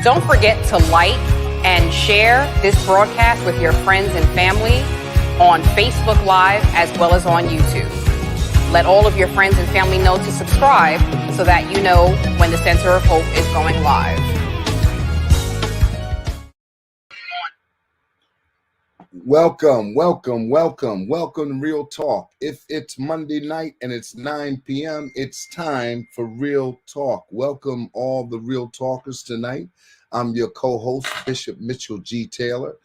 Don't forget to like and share this broadcast with your friends and family on Facebook Live as well as on YouTube. Let all of your friends and family know to subscribe so that you know when the Center of Hope is going live. Welcome to Real Talk. If it's Monday night and it's 9 p.m., it's time for Real Talk. Welcome all the Real Talkers tonight. I'm your co-host, Bishop Mitchell G. Taylor.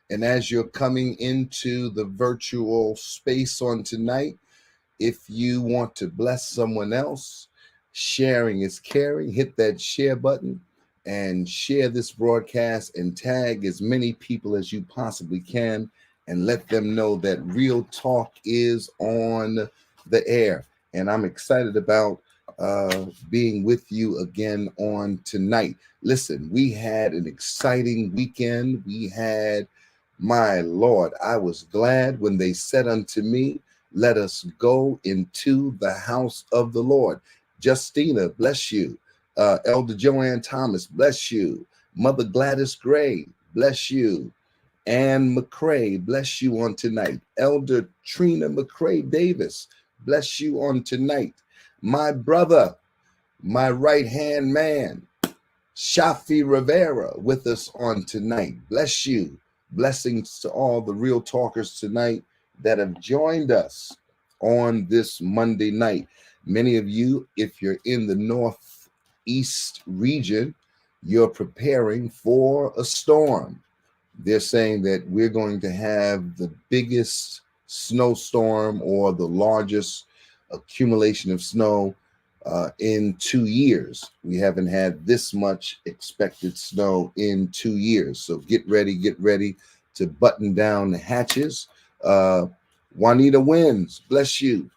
And as you're coming into the virtual space on tonight, if you want to bless someone else, sharing is caring. Hit that share button and share this broadcast and tag as many people as you possibly can and let them know that Real Talk is on the air. And I'm excited about being with you again on tonight. Listen, we had an exciting weekend. We had, my Lord, I was glad when they said unto me, let us go into the house of the Lord. Justina, bless you. Elder Joanne Thomas, bless you. Mother Gladys Gray, bless you. Ann McCrae, bless you on tonight. Elder Trina McCrae Davis, bless you on tonight. My brother, my right-hand man, Shafi Rivera, with us on tonight. Bless you. Blessings to all the Real Talkers tonight that have joined us on this Monday night. Many of you, if you're in the Northeast region, you're preparing for a storm. They're saying that we're going to have the biggest snowstorm or the largest accumulation of snow in 2 years. We haven't had this much expected snow in 2 years. So get ready to button down the hatches. Juanita Wins, bless you.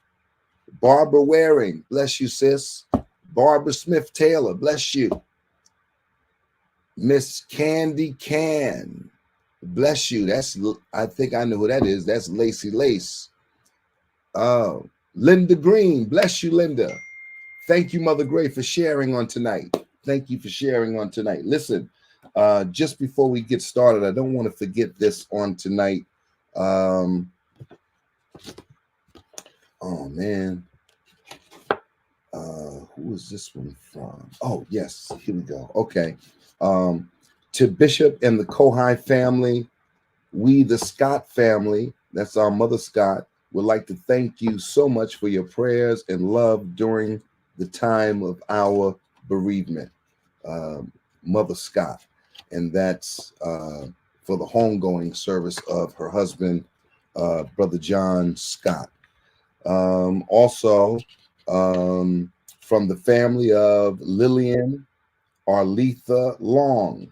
Barbara Waring, bless you, sis. Barbara Smith Taylor, bless you. Miss Candy Can, bless you. I think I know who that is. That's Lacey Lace. Linda Green, bless you, Linda. Thank you, Mother Gray, for sharing on tonight. Thank you for sharing on tonight. Listen, just before we get started, I don't want to forget this on tonight. Oh man, who is this one from? Oh yes, here we go. Okay, to Bishop and the Kohai family, we the Scott family, that's our mother Scott, would like to thank you so much for your prayers and love during the time of our bereavement, Mother Scott, and that's for the homegoing service of her husband, Brother John Scott. Also, from the family of Lillian Arletha Long,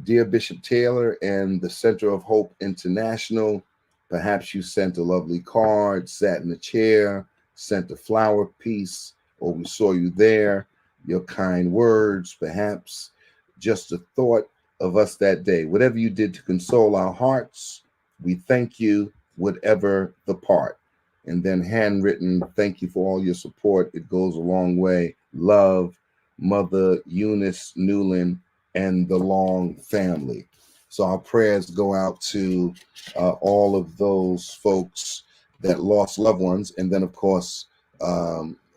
dear Bishop Taylor and the Center of Hope International, perhaps you sent a lovely card, sat in a chair, sent a flower piece, or we saw you there, your kind words, perhaps just a thought of us that day. Whatever you did to console our hearts, we thank you, whatever the part. And then handwritten, thank you for all your support. It goes a long way. Love, Mother Eunice Newland and the Long family. So our prayers go out to all of those folks that lost loved ones. And then, of course,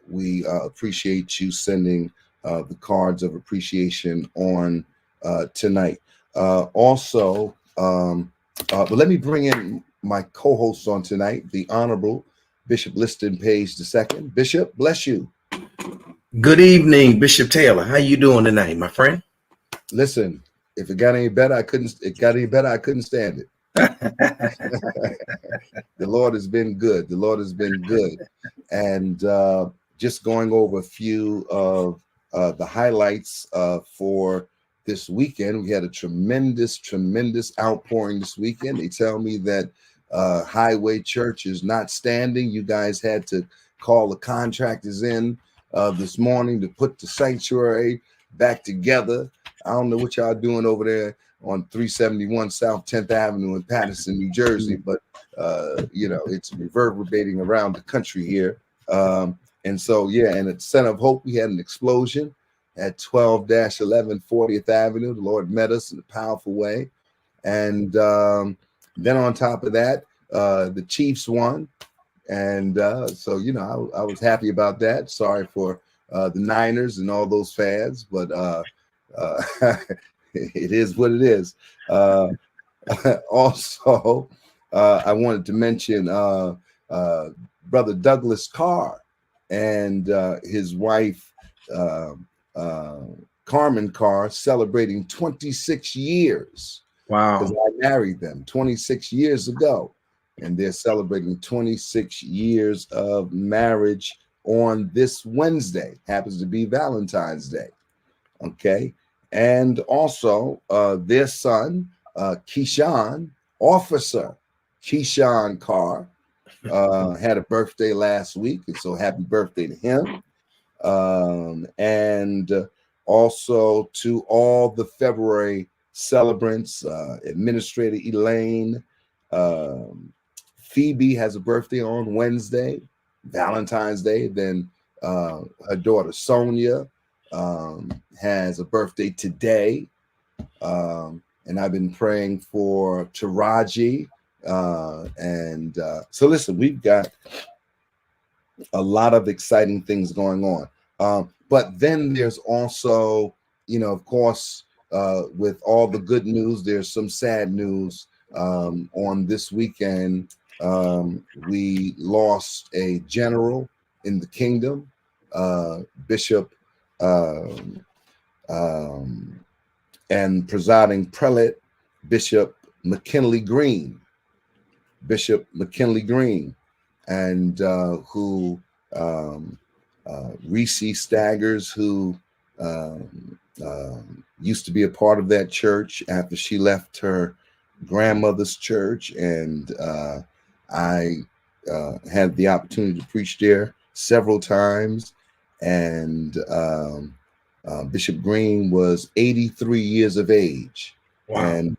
we appreciate you sending the cards of appreciation on tonight. Also, but let me bring in my co-host on tonight, the Honorable Bishop Liston Page II. Bishop, bless you. Good evening, Bishop Taylor. How you doing tonight, my friend? Listen, if it got any better, I couldn't stand it. The Lord has been good. The Lord has been good. And just going over a few of the highlights for this weekend. We had a tremendous outpouring this weekend. They tell me that Highway Church is not standing. You guys had to call the contractors in this morning to put the sanctuary back together. I don't know what y'all doing over there on 371 South 10th Avenue in Paterson, New Jersey, but it's reverberating around the country here. And so, yeah, and at Center of Hope, we had an explosion. at 12-11 40th Avenue. The Lord met us in a powerful way. And then on top of that, the Chiefs won. And so, I was happy about that. Sorry for the Niners and all those fans, but it is what it is. Also, I wanted to mention Brother Douglas Carr and his wife, Carmen Carr, celebrating 26 years. Because Wow. I married them 26 years ago, and they're celebrating 26 years of marriage on this Wednesday. Happens to be Valentine's Day. Okay. And also their son, Keyshawn, Officer Keyshawn Carr, had a birthday last week. And so happy birthday to him. And also to all the February celebrants, Administrator Elaine, Phoebe has a birthday on Wednesday, Valentine's Day. Then her daughter Sonia has a birthday today. And I've been praying for Taraji. So listen, we've got a lot of exciting things going on. But then there's also, of course, with all the good news, there's some sad news. On this weekend, we lost a general in the kingdom, Bishop and presiding prelate, Bishop McKinley Green, and who Reese Staggers, who used to be a part of that church after she left her grandmother's church, and I had the opportunity to preach there several times. And Bishop Green was 83 years of age. Wow. And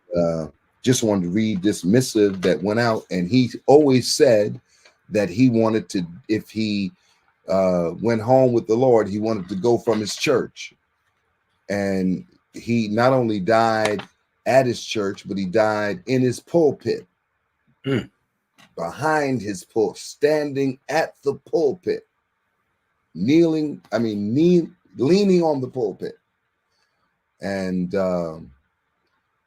just wanted to read this missive that went out, and he always said that he wanted to, if he went home with the Lord, he wanted to go from his church. And he not only died at his church, but he died in his pulpit, behind his pulpit, standing at the pulpit, leaning on the pulpit. And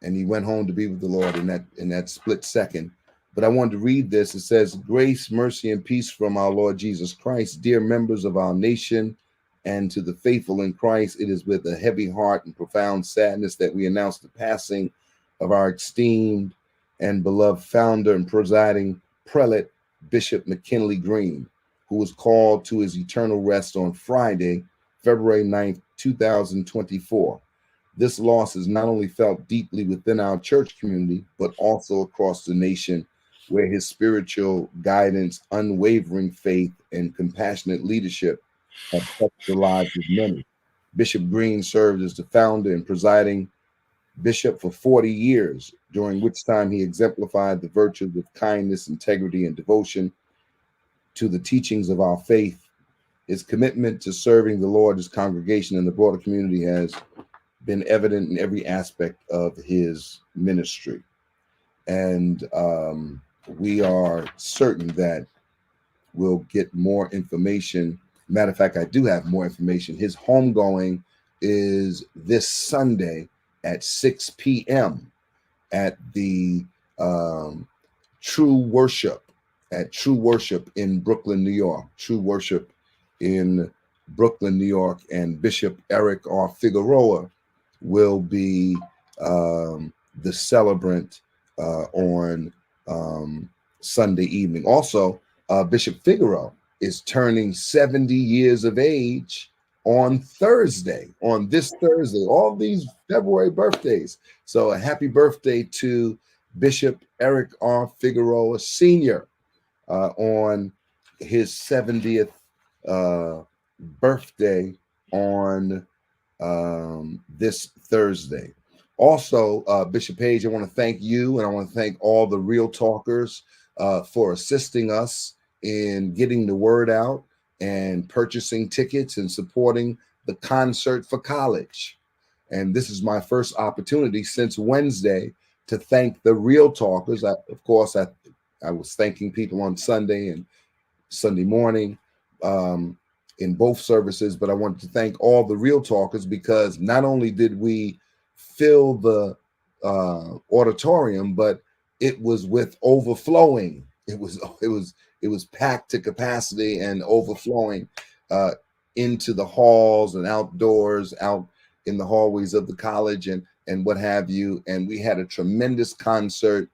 he went home to be with the Lord in that split second. But I wanted to read this. It says, grace, mercy, and peace from our Lord Jesus Christ, dear members of our nation, and to the faithful in Christ. It is with a heavy heart and profound sadness that we announce the passing of our esteemed and beloved founder and presiding prelate, Bishop McKinley Green, who was called to his eternal rest on Friday, February 9th, 2024. This loss is not only felt deeply within our church community, but also across the nation, where his spiritual guidance, unwavering faith, and compassionate leadership have touched the lives of many. Bishop Green served as the founder and presiding bishop for 40 years, during which time he exemplified the virtues of kindness, integrity, and devotion to the teachings of our faith. His commitment to serving the Lord, his congregation, and the broader community has been evident in every aspect of his ministry. And we are certain that we'll get more information. Matter of fact, I do have more information. His homegoing is this Sunday at 6 p.m. at the True Worship in Brooklyn, New York. True Worship in Brooklyn, New York. And Bishop Eric R. Figueroa will be the celebrant on Sunday evening. Also, Bishop Figueroa is turning 70 years of age on this Thursday, all these February birthdays. So a happy birthday to Bishop Eric R. Figueroa Sr. On his 70th birthday on this Thursday. Also, Bishop Page, I want to thank you, and I want to thank all the Real Talkers for assisting us in getting the word out and purchasing tickets and supporting the concert for college. And this is my first opportunity since Wednesday to thank the Real Talkers. Of course, I was thanking people on Sunday and Sunday morning in both services, but I wanted to thank all the Real Talkers because not only did we fill the auditorium, but it was with overflowing. It was packed to capacity and overflowing into the halls and outdoors, out in the hallways of the college and what have you. And we had a tremendous concert,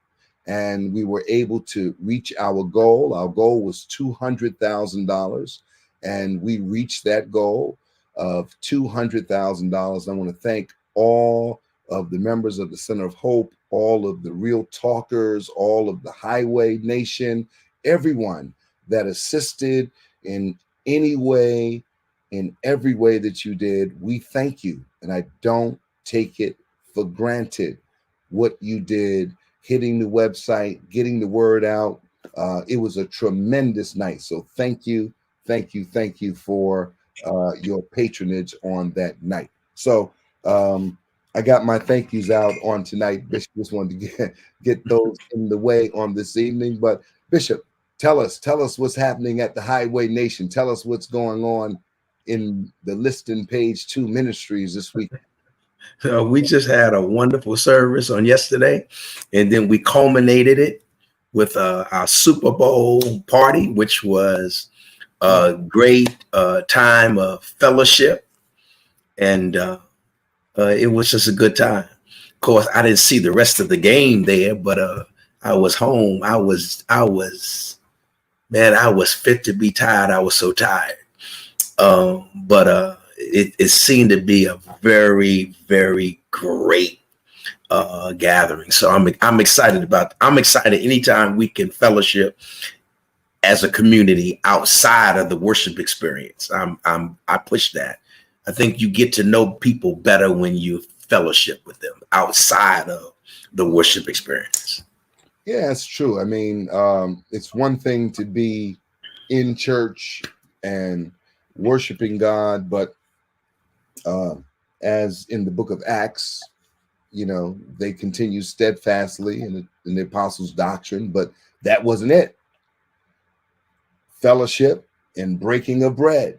and we were able to reach our goal. Our goal was $200,000, and we reached that goal of $200,000. I want to thank all of the members of the Center of Hope, all of the Real Talkers, all of the Highway Nation, everyone that assisted in any way, in every way that you did. We thank you, and I don't take it for granted what you did, hitting the website, getting the word out. It was a tremendous night. So thank you for your patronage on that night. So I got my thank yous out on tonight. Bishop just wanted to get those in the way on this evening. But Bishop, tell us what's happening at the Highway Nation. Tell us what's going on in the Liston Page 2 Ministries this week. We just had a wonderful service on yesterday, and then we culminated it with our Super Bowl party, which was a great time of fellowship, and it was just a good time. Of course, I didn't see the rest of the game there, but I was home. I was fit to be tired. I was so tired. But it seemed to be a very, very great gathering. So I'm excited I'm excited anytime we can fellowship as a community outside of the worship experience. I push that. I think you get to know people better when you fellowship with them outside of the worship experience. Yeah, it's true. I mean, it's one thing to be in church and worshiping God, but as in the book of Acts, they continue steadfastly in the apostles' doctrine, but that wasn't it. Fellowship and breaking of bread.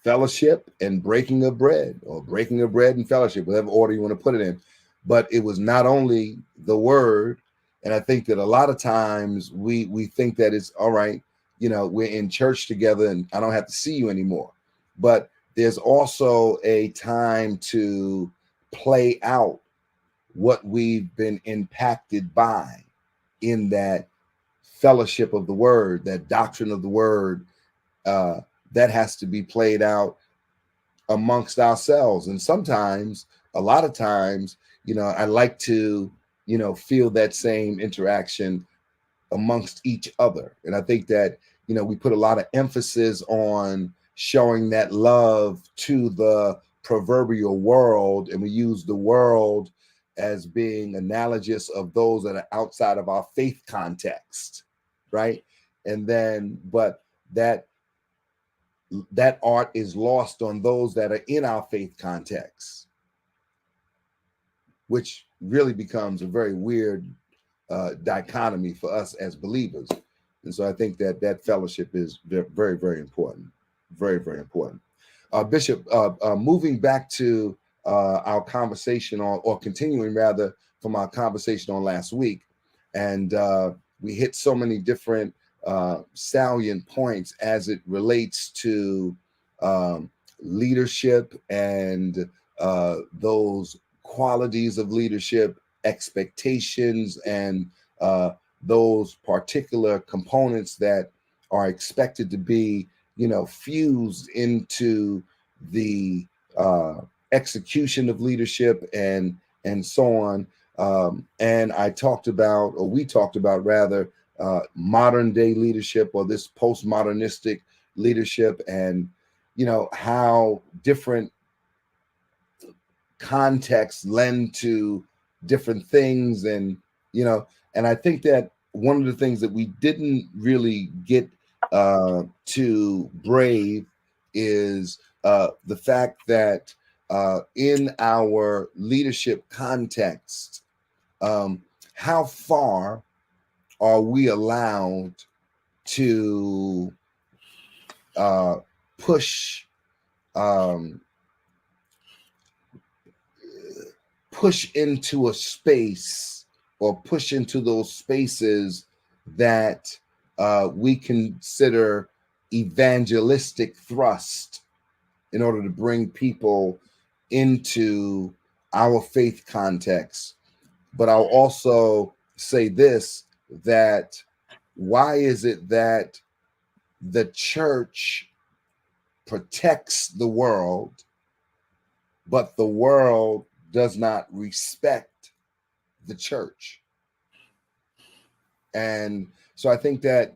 Fellowship and breaking of bread, or breaking of bread and fellowship, whatever order you want to put it in. But it was not only the word, and I think that a lot of times we think that it's all right, we're in church together and I don't have to see you anymore. But there's also a time to play out what we've been impacted by in that fellowship of the word, that doctrine of the word, that has to be played out amongst ourselves. And sometimes, a lot of times, I like to, feel that same interaction amongst each other. And I think that, we put a lot of emphasis on showing that love to the proverbial world. And we use the world as being analogous of those that are outside of our faith context, right? And then, but that art is lost on those that are in our faith context, which really becomes a very weird dichotomy for us as believers. And so I think that fellowship is very, very important. Very, very important. Bishop, moving back to our conversation or continuing rather from our conversation on last week, and we hit so many different salient points as it relates to leadership and those qualities of leadership, expectations, and those particular components that are expected to be, fused into the execution of leadership and so on. And we talked about rather modern day leadership, or this postmodernistic leadership, and how different contexts lend to different things. And and I think that one of the things that we didn't really get to brave is the fact that in our leadership context, how far are we allowed to push into a space, or push into those spaces that we consider evangelistic thrust in order to bring people into our faith context. But I'll also say this, that why is it that the church protects the world, but the world does not respect the church? And so I think that,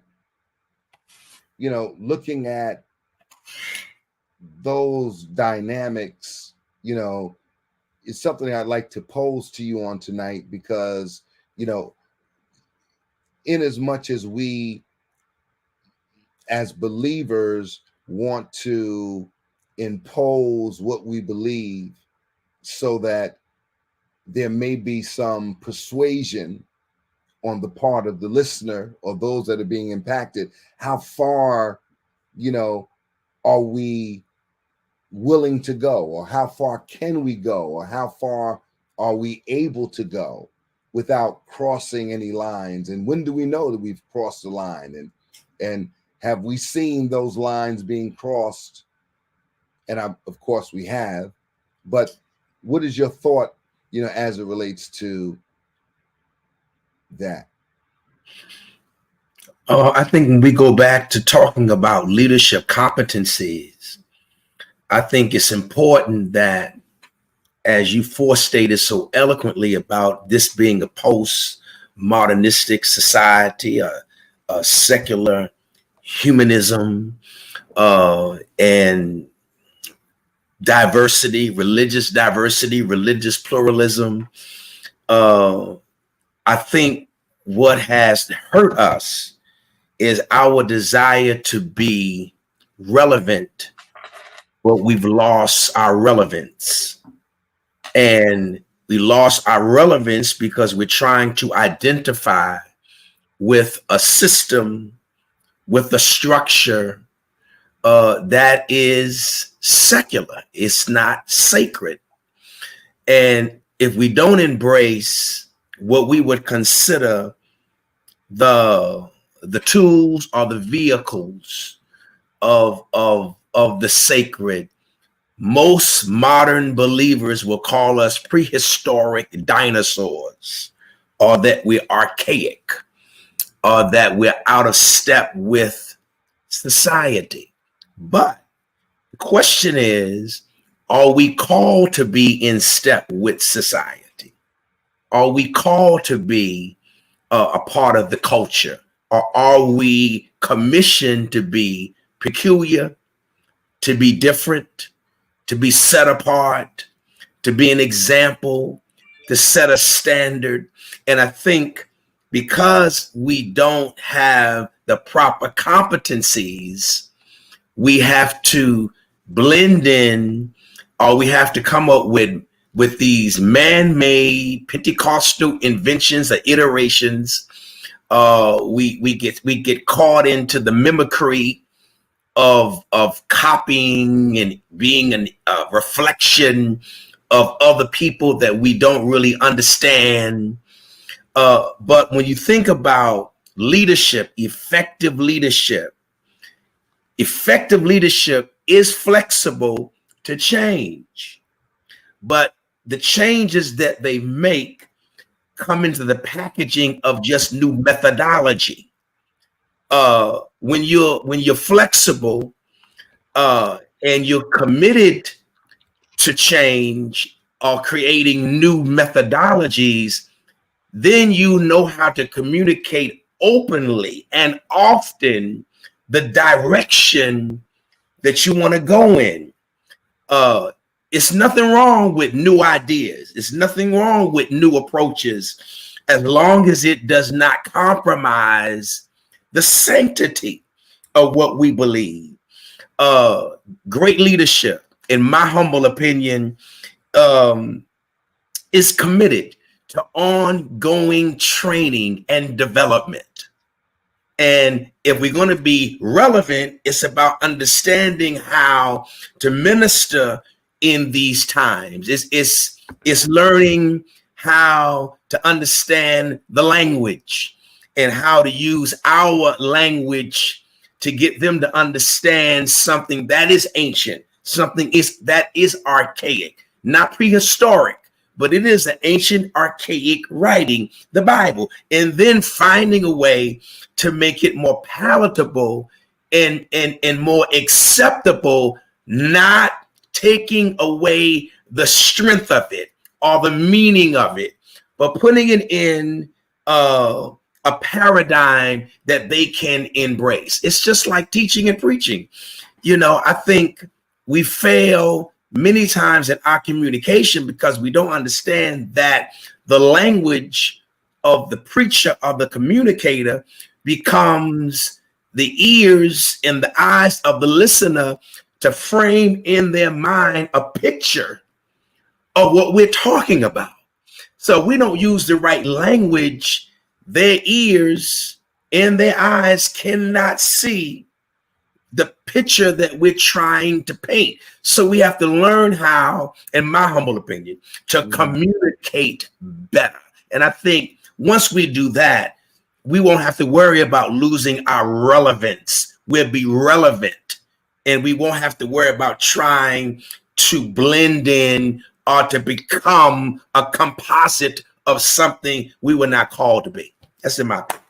looking at those dynamics, is something I'd like to pose to you on tonight, because, in as much as we as believers want to impose what we believe so that there may be some persuasion on the part of the listener or those that are being impacted, how far, are we willing to go, or how far can we go, or how far are we able to go without crossing any lines? And when do we know that we've crossed the line? And have we seen those lines being crossed? And of course we have, but what is your thought, as it relates to that? I think when we go back to talking about leadership competencies, I think it's important that, as you forestated so eloquently about this being a post-modernistic society, a secular humanism, and diversity, religious pluralism, I think what has hurt us is our desire to be relevant, but we've lost our relevance. And we lost our relevance because we're trying to identify with a system, with a structure that is secular. It's not sacred. And if we don't embrace what we would consider the tools or the vehicles of the sacred, most modern believers will call us prehistoric dinosaurs, or that we're archaic, or that we're out of step with society. But the question is, are we called to be in step with society? Are we called to be a part of the culture? Or are we commissioned to be peculiar, to be different, to be set apart, to be an example, to set a standard? And I think because we don't have the proper competencies, we have to blend in, or we have to come up with these man-made Pentecostal inventions or iterations. We get caught into the mimicry of copying and being a reflection of other people that we don't really understand. But when you think about leadership, effective leadership is flexible to change, but the changes that they make come into the packaging of just new methodology. When you're flexible and you're committed to change or creating new methodologies, then you know how to communicate openly and often the direction that you want to go in. It's nothing wrong with new ideas. It's nothing wrong with new approaches, as long as it does not compromise the sanctity of what we believe. great leadership, in my humble opinion, is committed to ongoing training and development. And if we're going to be relevant, it's about understanding how to minister in these times. It's learning how to understand the language and how to use our language to get them to understand something that is ancient, something that is archaic, not prehistoric, but it is an ancient, archaic writing, the Bible, and then finding a way to make it more palatable and more acceptable, not taking away the strength of it or the meaning of it, but putting it in a paradigm that they can embrace. It's just like teaching and preaching. You know, I think we fail many times in our communication because we don't understand that the language of the preacher or the communicator becomes the ears and the eyes of the listener to frame in their mind a picture of what we're talking about. So we don't use the right language, their ears and their eyes cannot see the picture that we're trying to paint. So we have to learn how, in my humble opinion, to communicate better. And I think once we do that, we won't have to worry about losing our relevance. We'll be relevant, and we won't have to worry about trying to blend in or to become a composite of something we were not called to be. That's in my opinion.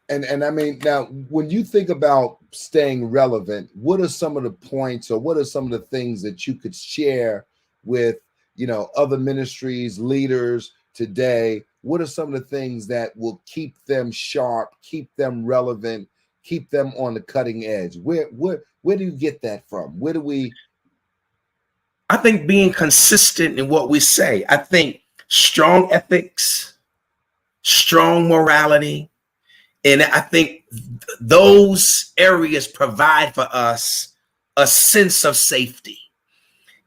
And I mean, now, when you think about staying relevant, what are some of the points or what are some of the things that you could share with, you know, other ministries, leaders today? What are some of the things that will keep them sharp, keep them relevant, keep them on the cutting edge? Where do you get that from? Where do we? I think being consistent in what we say. I think strong ethics, strong morality, and I think those areas provide for us a sense of safety.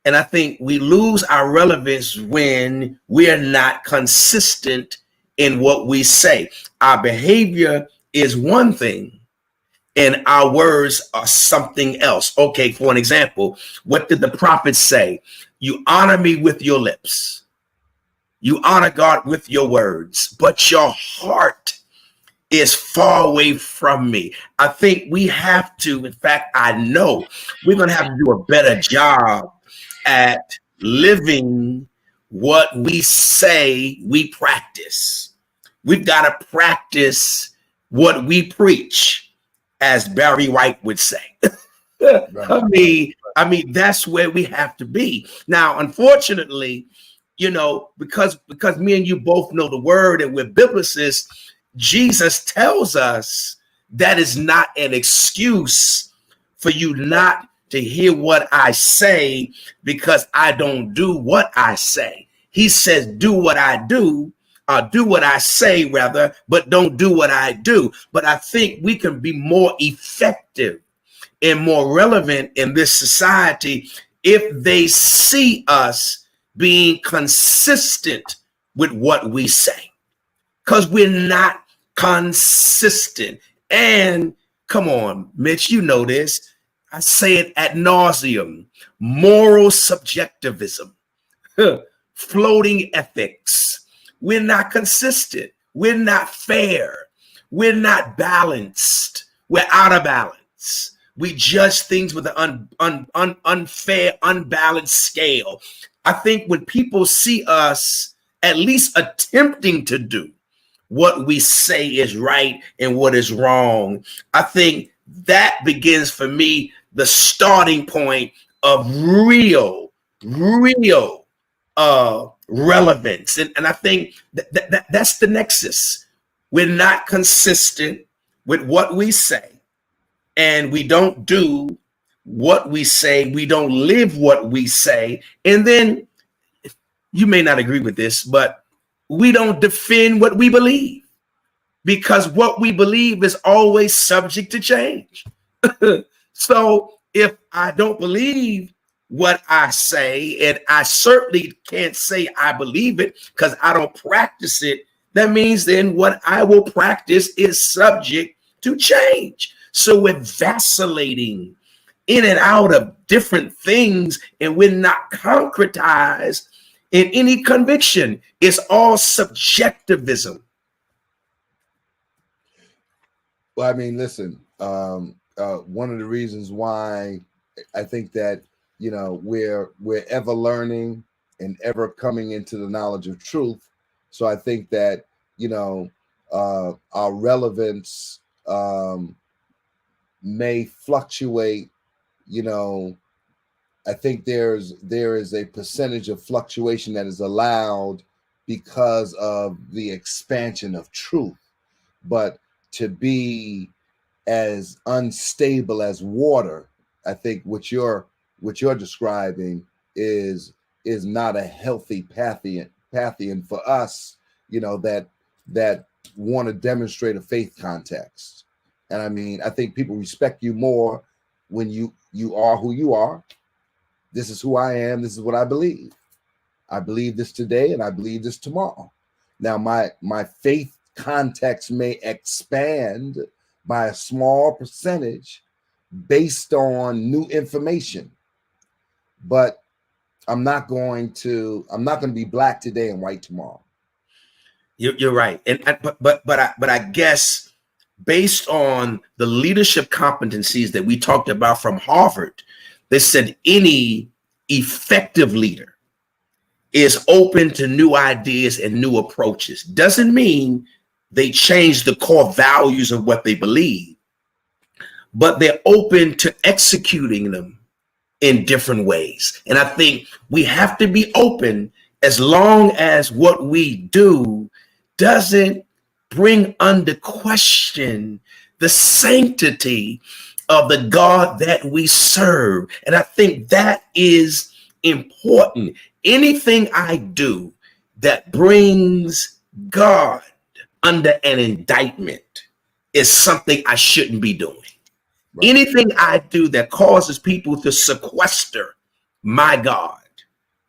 And I think we lose our relevance when we are not consistent in what we say. Our behavior is one thing and our words are something else. Okay, for an example, what did the prophet say? You honor me with your lips. You honor God with your words, but your heart is far away from me. I think we have to, in fact, I know we're going to have to do a better job at living what we say we practice. We've got to practice what we preach, as Barry White would say. Right. I mean, that's where we have to be. Now, unfortunately, you know, because me and you both know the word and we're biblicists, Jesus tells us that is not an excuse for you not to hear what I say because I don't do what I say. He says, do what I do, do what I say rather, but don't do what I do. But I think we can be more effective and more relevant in this society if they see us being consistent with what we say, because we're not consistent. And come on, Mitch, you know this. I say it ad nauseum. Moral subjectivism, floating ethics. We're not consistent. We're not fair. We're not balanced. We're out of balance. We judge things with an unfair, unbalanced scale. I think when people see us at least attempting to do what we say is right and what is wrong, I think that begins for me the starting point of real relevance. And I think that's the nexus. We're not consistent with what we say, and we don't do what we say. We don't live what we say. And then you may not agree with this, but we don't defend what we believe, because what we believe is always subject to change. So if I don't believe what I say, and I certainly can't say I believe it because I don't practice it, that means then what I will practice is subject to change. So we're vacillating in and out of different things, and we're not concretized in any conviction. It's all subjectivism. Well, I mean, listen, one of the reasons why I think that, you know, we're ever learning and ever coming into the knowledge of truth. So I think that, you know, our relevance may fluctuate. You know, I think there is a percentage of fluctuation that is allowed because of the expansion of truth. But to be as unstable as water, I think what you're describing is not a healthy pathian for us, you know, that want to demonstrate a faith context. And I mean, I think people respect you more when you are who you are. This is who I am. This is what I believe. I believe this today, and I believe this tomorrow. Now, my faith context may expand by a small percentage based on new information, but I'm not going to be black today and white tomorrow. You're right, but I guess based on the leadership competencies that we talked about from Harvard, they said any effective leader is open to new ideas and new approaches. Doesn't mean they change the core values of what they believe, but they're open to executing them in different ways. And I think we have to be open as long as what we do doesn't bring under question the sanctity of the God that we serve. And I think that is important. Anything I do that brings God under an indictment is something I shouldn't be doing. Right. Anything I do that causes people to sequester my God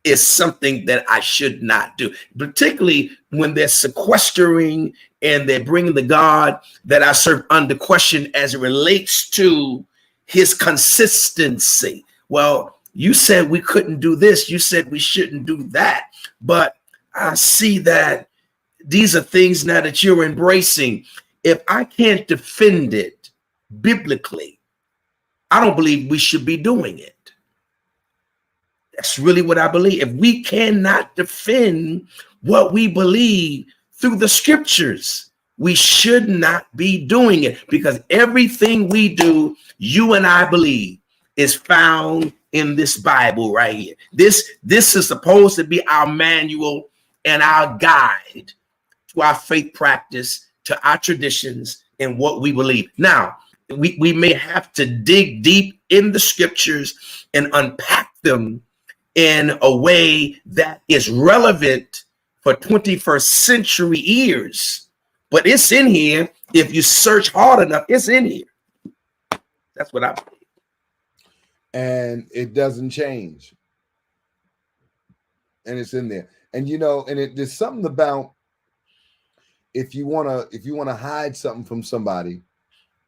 is something that I should not do, particularly when they're sequestering and they're bringing the God that I serve under question as it relates to his consistency. Well, you said we couldn't do this. You said we shouldn't do that. But I see that these are things now that you're embracing. If I can't defend it biblically, I don't believe we should be doing it. That's really what I believe. If we cannot defend what we believe through the scriptures, we should not be doing it, because everything we do, you and I believe, is found in this Bible right here. This is supposed to be our manual and our guide to our faith practice, to our traditions, and what we believe. Now, we may have to dig deep in the scriptures and unpack them in a way that is relevant for 21st century ears. But it's in here. If you search hard enough, it's in here. That's what I believe. And it doesn't change. And it's in there. And you know, and there's something about if you wanna hide something from somebody,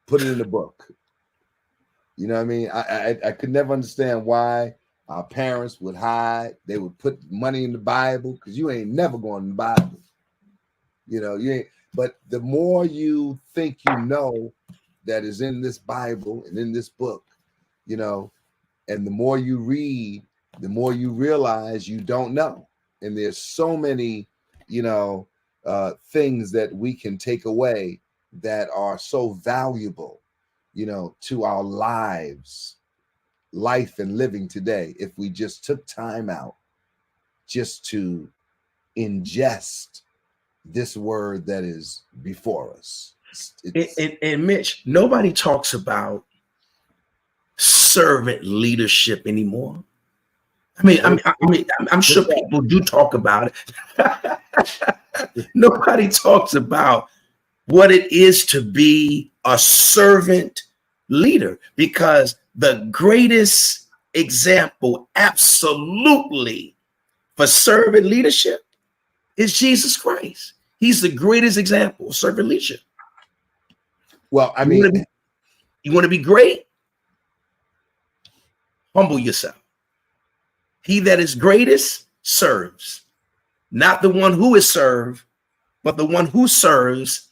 put it in the book. You know what I mean? I could never understand why our parents would hide. They would put money in the Bible, because you ain't never going in the Bible. You know, you ain't. But the more you think you know that is in this Bible and in this book, you know, and the more you read, the more you realize you don't know. And there's so many, you know, things that we can take away that are so valuable, you know, to our life and living today, if we just took time out just to ingest this word that is before us. And Mitch, nobody talks about servant leadership anymore. I'm sure people do talk about it. Nobody talks about what it is to be a servant leader, because the greatest example absolutely for servant leadership is Jesus Christ. He's the greatest example of servant leadership. Well, I mean, you want to be great? Humble yourself. He that is greatest serves, not the one who is served, but the one who serves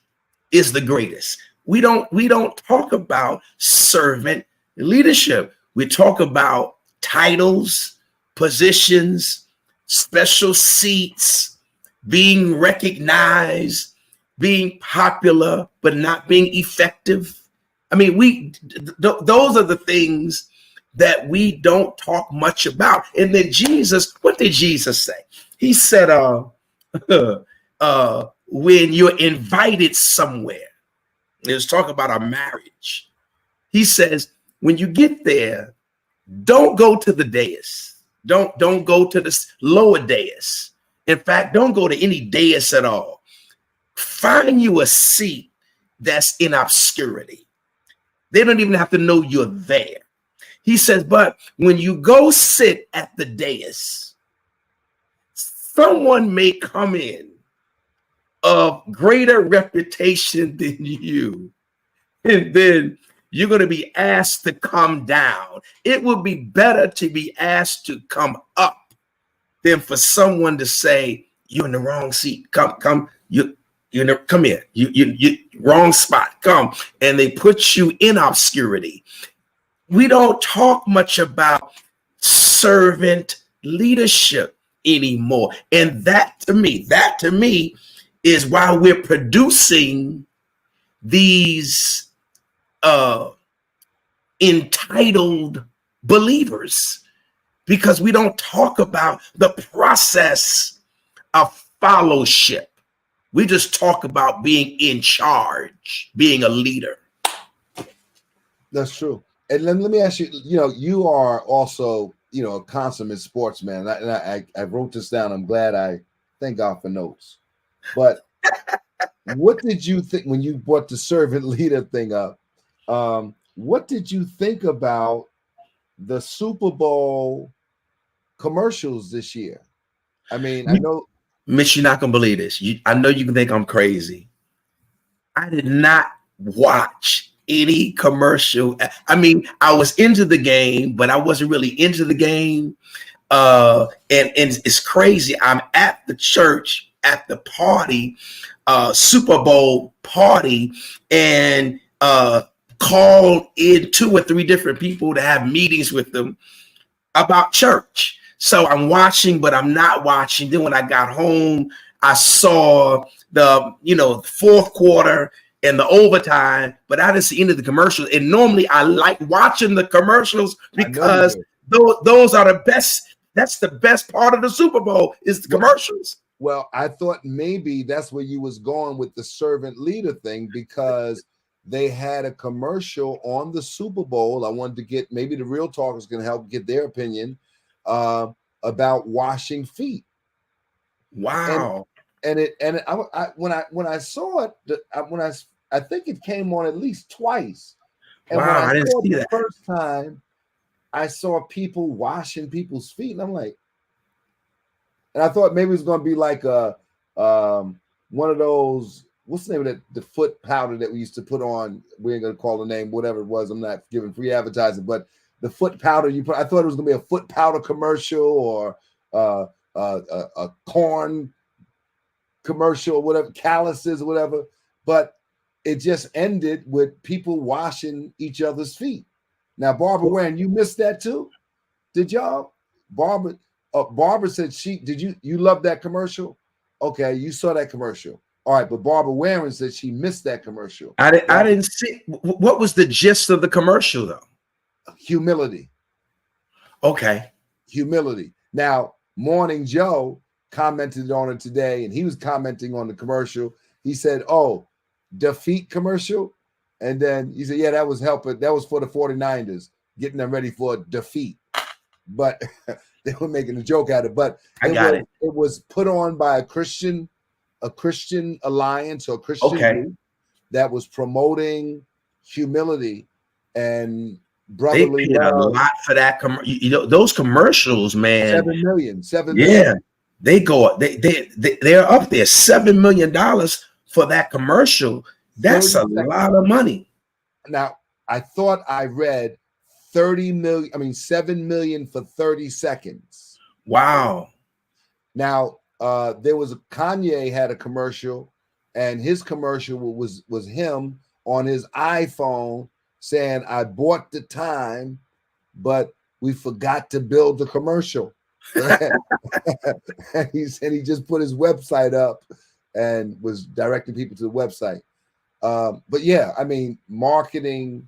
is the greatest. We don't talk about servant leadership. We talk about titles, positions, special seats, being recognized, being popular, but not being effective. I mean, those are the things that we don't talk much about. And then Jesus, what did Jesus say? He said, when you're invited somewhere, let's talk about a marriage. He says, when you get there, don't go to the dais. Don't go to the lower dais. In fact, don't go to any dais at all. Find you a seat that's in obscurity. They don't even have to know you're there. He says, but when you go sit at the dais, someone may come in of greater reputation than you, and then you're going to be asked to come down. It would be better to be asked to come up than for someone to say, you're in the wrong seat. Come, come here. You wrong spot. Come. And they put you in obscurity. We don't talk much about servant leadership anymore. And that to me is why we're producing these entitled believers, because we don't talk about the process of fellowship. We just talk about being in charge, being a leader. That's true. And let me ask you, you are also, a consummate sportsman. I wrote this down. I'm glad thank God for notes. But what did you think when you brought the servant leader thing up? What did you think about the Super Bowl commercials this year? I mean, I know. Mitch, you're not going to believe this. I know you can think I'm crazy. I did not watch any commercial. I mean, I was into the game, but I wasn't really into the game. And it's crazy. I'm at the church at the party, Super Bowl party, and called in 2 or 3 different people to have meetings with them about church. So I'm watching, but I'm not watching. Then when I got home, I saw the fourth quarter and the overtime, but I didn't see any of the commercials. And normally I like watching the commercials because those are the best. That's the best part of the Super Bowl is the commercials. Well, I thought maybe that's where you was going with the servant leader thing, because they had a commercial on the Super Bowl. I wanted to get, maybe the Real Talkers can help get their opinion about washing feet. Wow. And when I saw it, I think it came on at least twice. And wow, when I didn't saw see it the that. first time, I saw people washing people's feet, and I'm like, and I thought maybe it was going to be like one of those, what's the name of that, the foot powder that we used to put on? We ain't going to call the name, whatever it was. I'm not giving free advertising, but the foot powder you put. I thought it was going to be a foot powder commercial or a corn commercial, whatever, calluses or whatever. But it just ended with people washing each other's feet. Now, Barbara Warren, you missed that too? Did y'all? Barbara said you loved that commercial? Okay, you saw that commercial. All right, but Barbara Warren said she missed that commercial. I didn't see. What was the gist of the commercial though? Humility. Okay. Humility. Now, Morning Joe commented on it today, and he was commenting on the commercial. He said, "Oh, defeat commercial." And then he said, yeah, that was helping. That was for the 49ers, getting them ready for defeat. But they were making a joke out of it. But it was put on by a Christian alliance or Christian group that was promoting humility. and They brotherly paid a love. lot for that. You know, those commercials, man. 7 million. 7 Yeah, million. they're up there. $7 million for that commercial. That's 30 a seconds. lot of money. Now, I thought I read 30 million, I mean 7 million for 30 seconds. Wow. Now, there was Kanye had a commercial, and his commercial was him on his iPhone saying, "I bought the time, but we forgot to build the commercial." And he just put his website up and was directing people to the website. But yeah, I mean, marketing,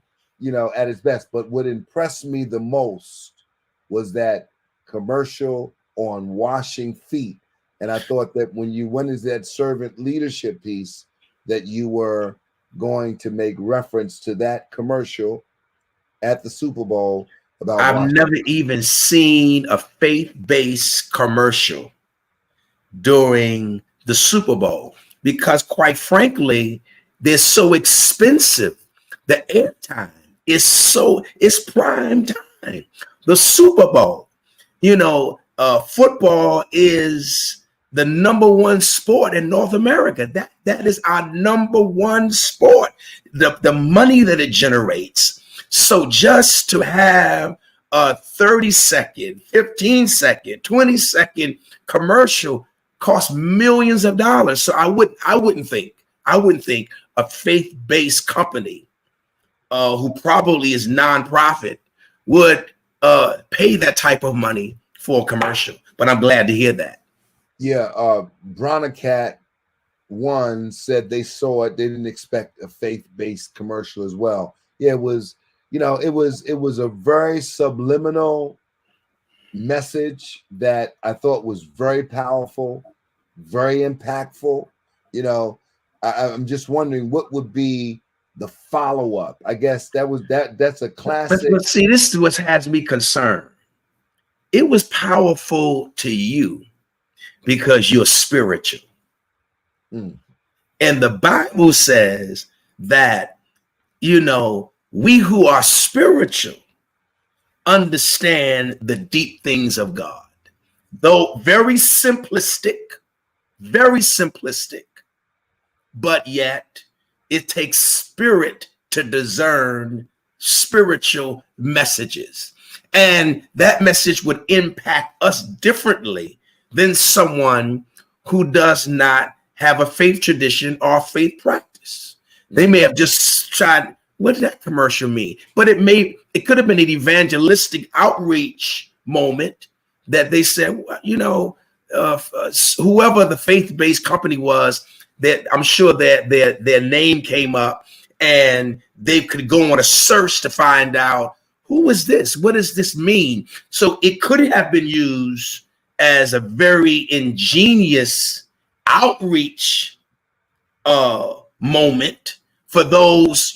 at its best. But what impressed me the most was that commercial on washing feet. And I thought that when you went into that servant leadership piece, that you were going to make reference to that commercial at the Super Bowl about I've washing. never even seen a faith-based commercial during the Super Bowl because, quite frankly, they're so expensive. The airtime it's prime time. The Super Bowl, football is the number one sport in North America. That is our number one sport. The money that it generates. So just to have a 30-second, 15-second, 20-second commercial costs millions of dollars. So I wouldn't think a faith-based company who probably is nonprofit would pay that type of money for a commercial. But I'm glad to hear that. Yeah, Bronicat one said they saw it. They didn't expect a faith-based commercial as well. Yeah, it was, it was a very subliminal message that I thought was very powerful, very impactful. I'm just wondering what would be the follow-up. I guess that's a classic. But see, this is what has me concerned. It was powerful to you because you're spiritual. And the Bible says that, we who are spiritual understand the deep things of God. Though very simplistic, but yet it takes spirit to discern spiritual messages. And that message would impact us differently than someone who does not have a faith tradition or faith practice. They may have just tried, what did that commercial mean? But it could have been an evangelistic outreach moment that they said, whoever the faith-based company was, that I'm sure that their name came up and they could go on a search to find out, who is this? What does this mean? So it could have been used as a very ingenious outreach moment for those,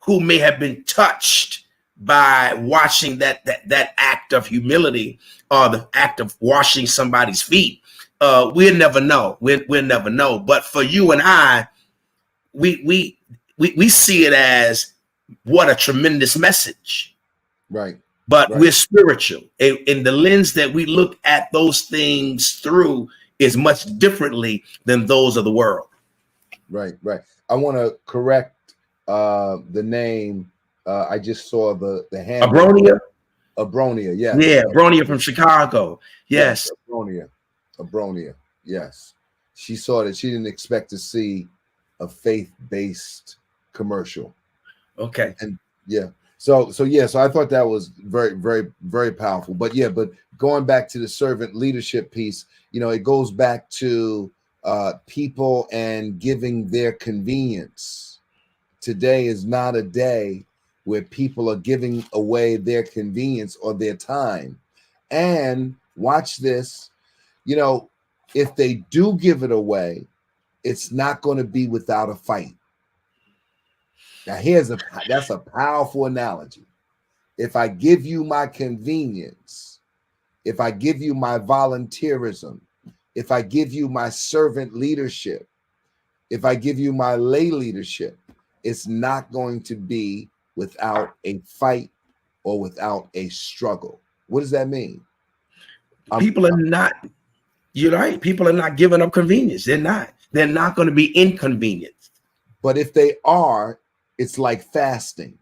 who may have been touched by watching that act of humility or the act of washing somebody's feet. We'll never know. We'll never know. But for you and I, we see it as what a tremendous message. Right. But right. We're spiritual. And the lens that we look at those things through is much differently than those of the world. Right. I want to correct the name. I just saw the handle. Abronia, yes. Yeah, Abronia from Chicago. Yes. Abronia. Yes. She saw that. She didn't expect to see a faith-based commercial. Okay. And yeah. So I thought that was very, very, very powerful. But going back to the servant leadership piece, it goes back to people and giving their convenience. Today is not a day where people are giving away their convenience or their time. And watch this, if they do give it away, it's not going to be without a fight. Now, that's a powerful analogy. If I give you my convenience, if I give you my volunteerism, if I give you my servant leadership, if I give you my lay leadership, it's not going to be without a fight or without a struggle. What does that mean? People are not, you're right. People are not giving up convenience. They're not. They're not going to be inconvenienced. But if they are, it's like fasting.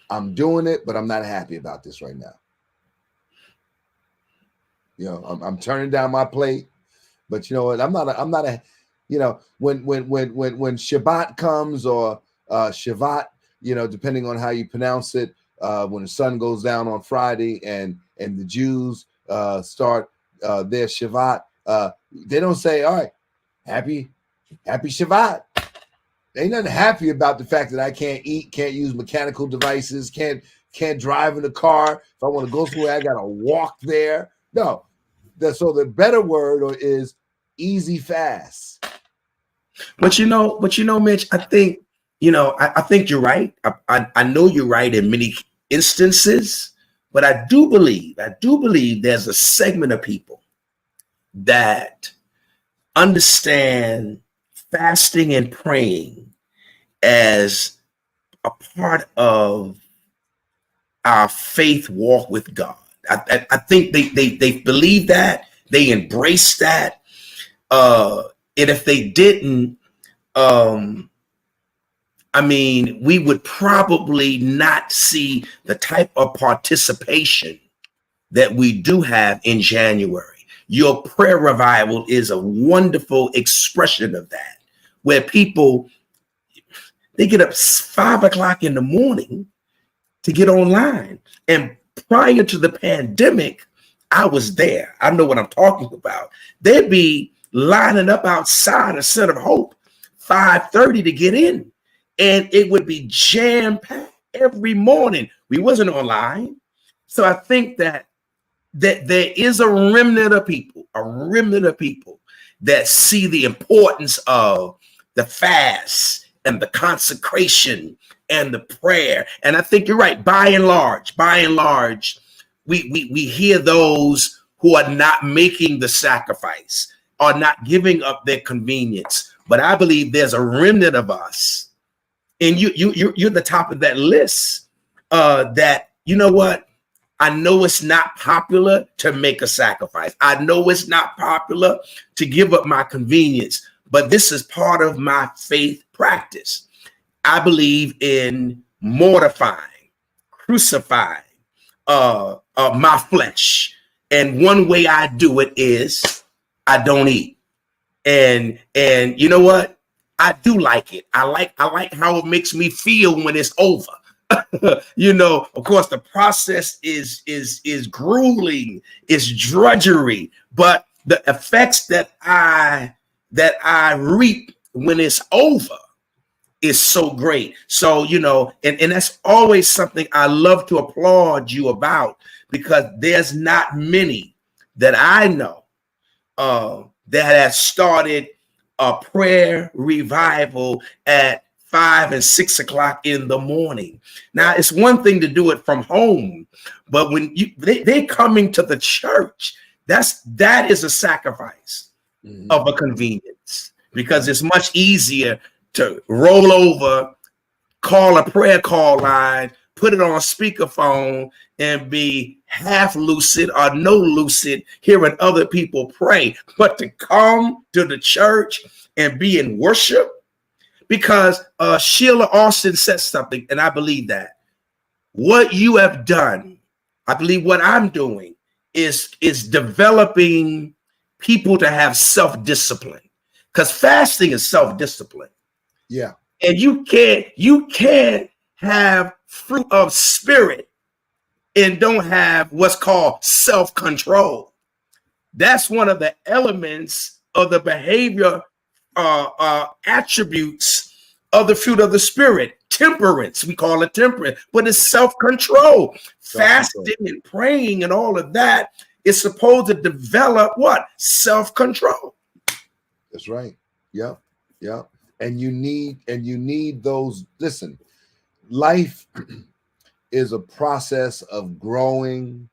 I'm doing it, but I'm not happy about this right now. You know, I'm turning down my plate, but you know what? I'm not a, you know, when Shabbat comes or Shavat, you know, depending on how you pronounce it, when the sun goes down on Friday and the Jews start their Shavat, they don't say, all right, happy Shabbat. They ain't nothing happy about the fact that I can't eat, can't use mechanical devices, can't drive in the car. If I want to go somewhere, I gotta walk there. No. So the better word is easy fast. But you know, Mitch, I think, you know, I think you're right. I know you're right in many instances, but I do believe there's a segment of people that understand fasting and praying as a part of our faith walk with God. I think they believe that, they embrace that. And if they didn't, I mean, we would probably not see the type of participation that we do have in January. Your prayer revival is a wonderful expression of that, where people, they get up 5 o'clock in the morning to get online. And prior to the pandemic, I was there. I know what I'm talking about. They'd be lining up outside of Center of Hope 5:30 to get in. And it would be jam-packed every morning. We wasn't online. So I think that there is a remnant of people that see the importance of the fast and the consecration and the prayer. And I think you're right. By and large, we hear those who are not making the sacrifice, are not giving up their convenience. But I believe there's a remnant of us, and you're the top of that list, that, you know what? I know it's not popular to make a sacrifice. I know it's not popular to give up my convenience, but this is part of my faith practice. I believe in mortifying, crucifying my flesh. And one way I do it is I don't eat. And you know what? I do like it. I like how it makes me feel when it's over. You know, of course, the process is grueling, it's drudgery, but the effects that I reap when it's over is so great. So, you know, and that's always something I love to applaud you about, because there's not many that I know that have started a prayer revival at 5 and 6 o'clock in the morning. Now, it's one thing to do it from home, but when they coming to the church, that is a sacrifice of a convenience, because it's much easier to roll over, call a prayer call line, put it on speakerphone, and be half lucid or no lucid hearing other people pray. But to come to the church and be in worship, because Sheila Austin said something, and I believe that. What you have done, I believe what I'm doing is developing people to have self-discipline, because fasting is self-discipline. Yeah. And you can't have fruit of spirit and don't have what's called self-control. That's one of the elements of the behavior attributes of the fruit of the spirit. Temperance, we call it temperance, but it's self-control. Fasting and praying and all of that is supposed to develop what? Self-control. That's right. Yeah. Yeah. And you need those. Listen, life is a process of growing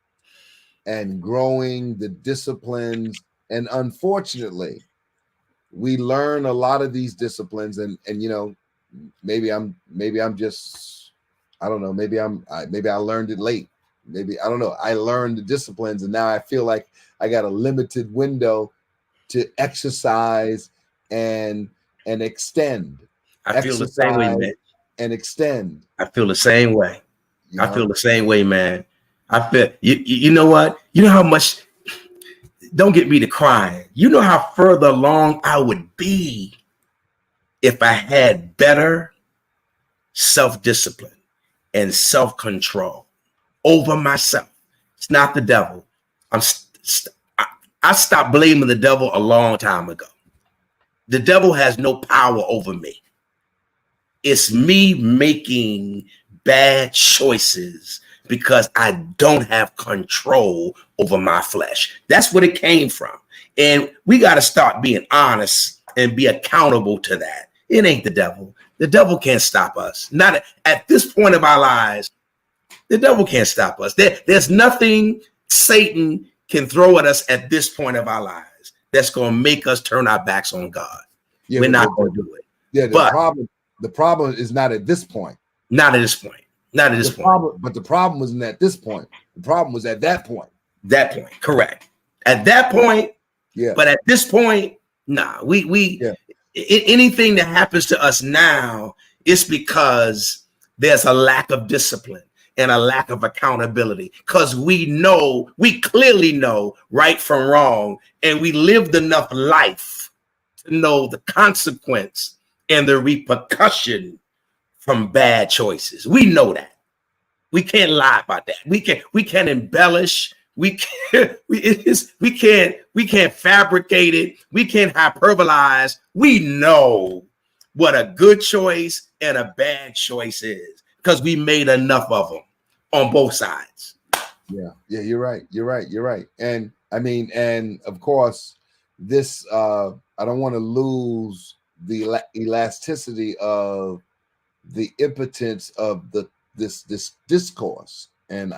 the disciplines. And unfortunately, we learn a lot of these disciplines, and you know, maybe I'm just I don't know. Maybe maybe I learned it late. Maybe I don't know. I learned the disciplines, and now I feel like I got a limited window to exercise and extend. I feel the same way, man. And extend. I feel the same way. You know? I feel the same way, man. I feel you know what? You know how much, don't get me to crying. You know how further along I would be if I had better self-discipline and self-control over myself. It's not the devil. I stopped blaming the devil a long time ago. The devil has no power over me. It's me making bad choices because I don't have control over my flesh. That's what it came from. And we got to start being honest and be accountable to that. It ain't the devil. The devil can't stop us. Not at this point of our lives. The devil can't stop us. There's nothing Satan can throw at us at this point of our lives that's going to make us turn our backs on God. Yeah, we're not going to do it. Yeah, the problem is not at this point. Not at this point. Not at this point. But the problem wasn't at this point. The problem was at that point. That point, correct. At that point, yeah. But at this point, nah. Anything that happens to us now is because there's a lack of discipline and a lack of accountability. Because we clearly know right from wrong, and we lived enough life to know the consequence and the repercussion from bad choices. We know that. We can't lie about that. We can't embellish. We can't fabricate it. We can't hyperbolize. We know what a good choice and a bad choice is because we made enough of them on both sides. Yeah, you're right. And I mean, and of course, this I don't want to lose the elasticity of the impotence of this discourse. And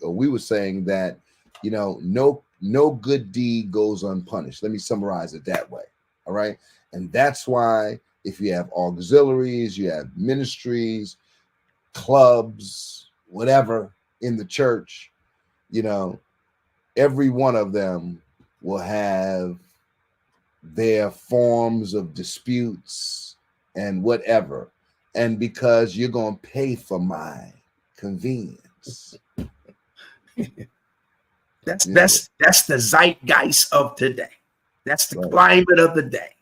we were saying that, no good deed goes unpunished. Let me summarize it that way. All right. And that's why if you have auxiliaries, you have ministries, clubs, whatever in the church, every one of them will have their forms of disputes and whatever. And because you're going to pay for my convenience. That's the zeitgeist of today. That's the climate of the day.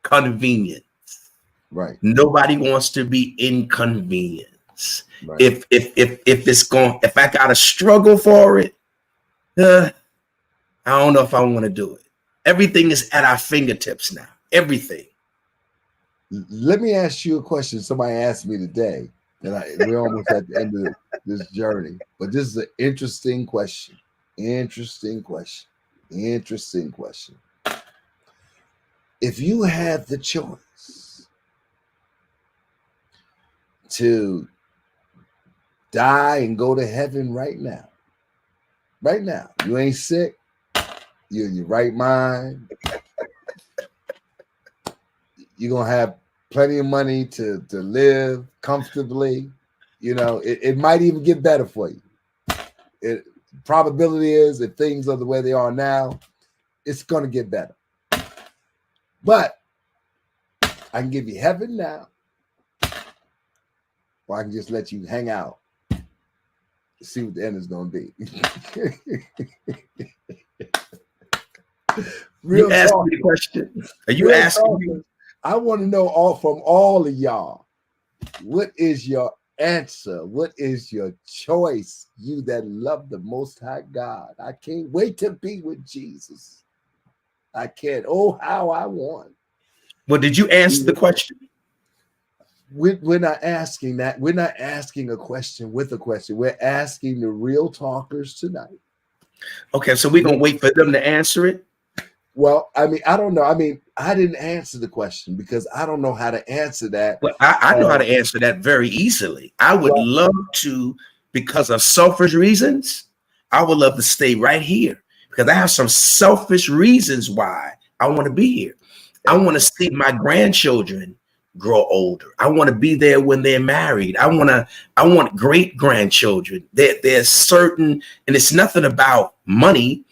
Convenience. Right. Nobody wants to be inconvenienced. Right. If I gotta struggle for it, I don't know if I want to do it. Everything is at our fingertips now. Everything. Let me ask you a question. Somebody asked me today, and we're almost at the end of this journey. But this is an interesting question. Interesting question. If you had the choice to die and go to heaven right now, you ain't sick, you're in your right mind, you're going to have plenty of money to live comfortably. It might even get better for you. Probability is if things are the way they are now, it's going to get better. But I can give you heaven now, or I can just let you hang out, see what the end is going to be. You asked me the question. Are you asking me? I want to know from all of y'all, what is your answer? What is your choice? You that love the Most High God. I can't wait to be with Jesus. I can't. Oh, how I want. Well, did you answer the question? We're not asking that. We're not asking a question with a question. We're asking the real talkers tonight. Okay, so we're going to wait for them to answer it? Well, I mean, I don't know. I mean, I didn't answer the question because I don't know how to answer that. Well, I know how to answer that very easily. I would love to, because of selfish reasons, I would love to stay right here because I have some selfish reasons why I want to be here. I want to see my grandchildren grow older. I want to be there when they're married. I want great grandchildren. There's certain, and it's nothing about money,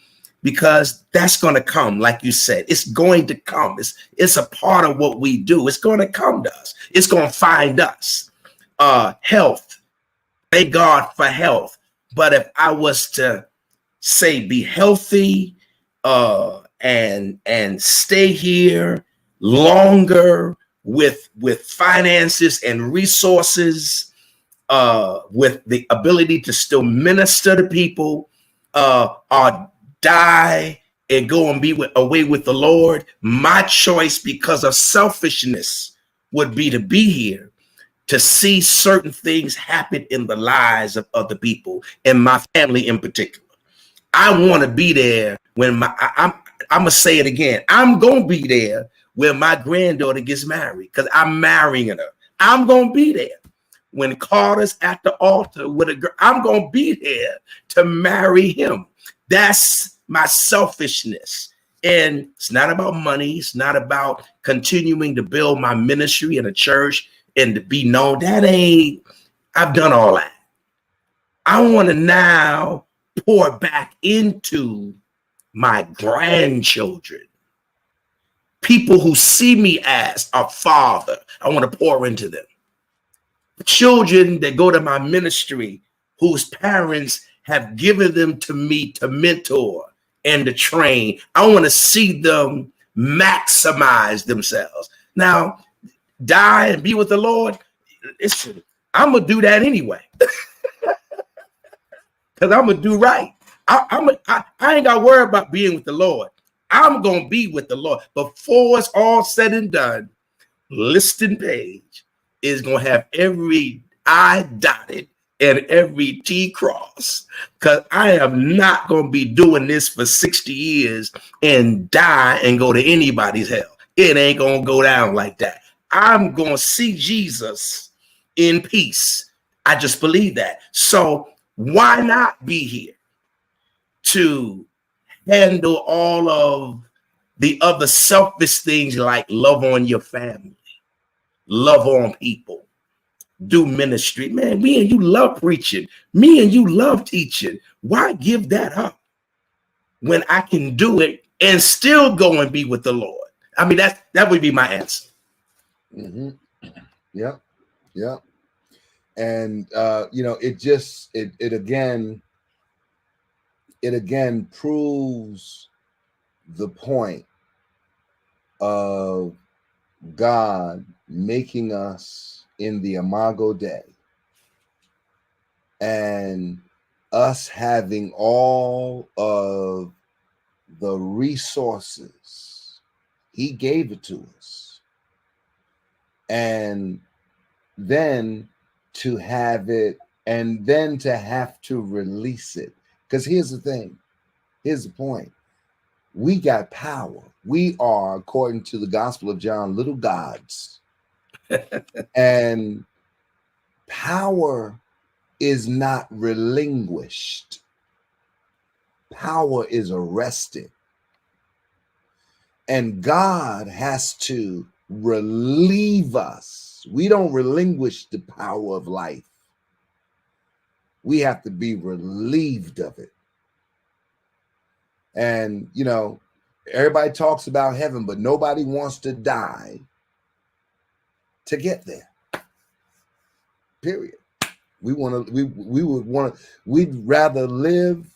because that's going to come. Like you said, it's going to come. It's a part of what we do. It's going to come to us. It's going to find us. Health. Thank God for health. But if I was to say be healthy and stay here longer with finances and resources, with the ability to still minister to people, or die and go and be away with the Lord, my choice, because of selfishness, would be to be here to see certain things happen in the lives of other people and my family in particular. I want to be there when I'm gonna say it again. I'm gonna be there when my granddaughter gets married, because I'm marrying her. I'm gonna be there when Carter's at the altar with a girl. I'm gonna be there to marry him. That's my selfishness. And it's not about money. It's not about continuing to build my ministry in a church and to be known. I've done all that. I want to now pour back into my grandchildren, people who see me as a father. I want to pour into them. Children that go to my ministry whose parents have given them to me to mentor and to train. I want to see them maximize themselves. Now, die and be with the Lord, I'm going to do that anyway. Because I'm going to do right. I ain't got to worry about being with the Lord. I'm going to be with the Lord. Before it's all said and done, Liston Page is going to have every I dotted and every T cross, because I am not going to be doing this for 60 years and die and go to anybody's hell. It ain't going to go down like that. I'm going to see Jesus in peace. I just believe that. So why not be here to handle all of the other selfish things, like love on your family, love on people, do ministry? Man, me and you love preaching. Me and you love teaching. Why give that up when I can do it and still go and be with the Lord? I mean, that would be my answer. Mm-hmm. Yep. Yep. And it again proves the point of God making us in the Imago Dei, and us having all of the resources. He gave it to us. And then to have it, and then to have to release it. Because here's the thing. Here's the point. We got power. We are, according to the Gospel of John, little gods. And power is not relinquished. Power is arrested. And God has to relieve us. We don't relinquish the power of life. We have to be relieved of it. And, everybody talks about heaven, but nobody wants to die to get there. Period. We'd rather live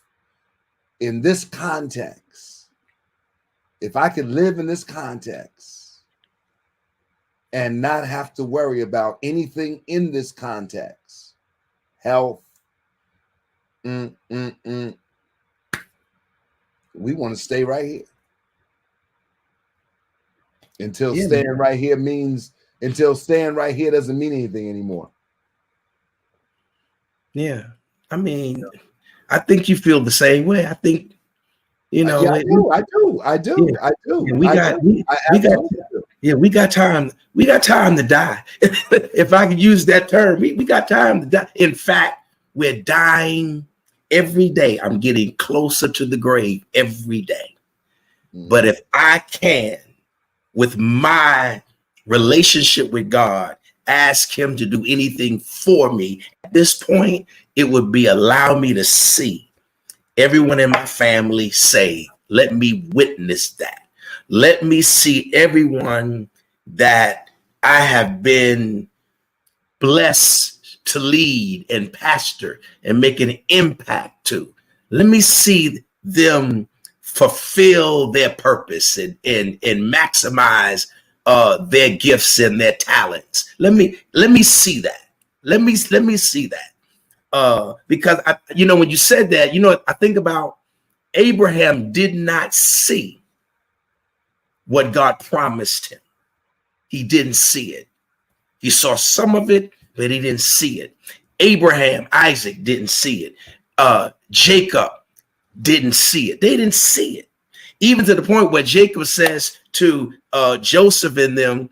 in this context. If I could live in this context and not have to worry about anything in this context, health, we want to stay right here until staying right here doesn't mean anything anymore. Yeah. I mean, I think you feel the same way. I think, I do. Yeah, we got time. We got time to die. If I could use that term, we got time to die. In fact, we're dying every day. I'm getting closer to the grave every day. But if I can, with my relationship with God, ask him to do anything for me. At this point, it would be allow me to see everyone in my family saved. Let me witness that. Let me see everyone that I have been blessed to lead and pastor and make an impact to. Let me see them fulfill their purpose and maximize their gifts and their talents. Let me see that. Let me see that. Because when you said that, I think about Abraham did not see what God promised him. He didn't see it. He saw some of it, but he didn't see it. Abraham, Isaac didn't see it. Jacob didn't see it. They didn't see it. Even to the point where Jacob says to Joseph and them,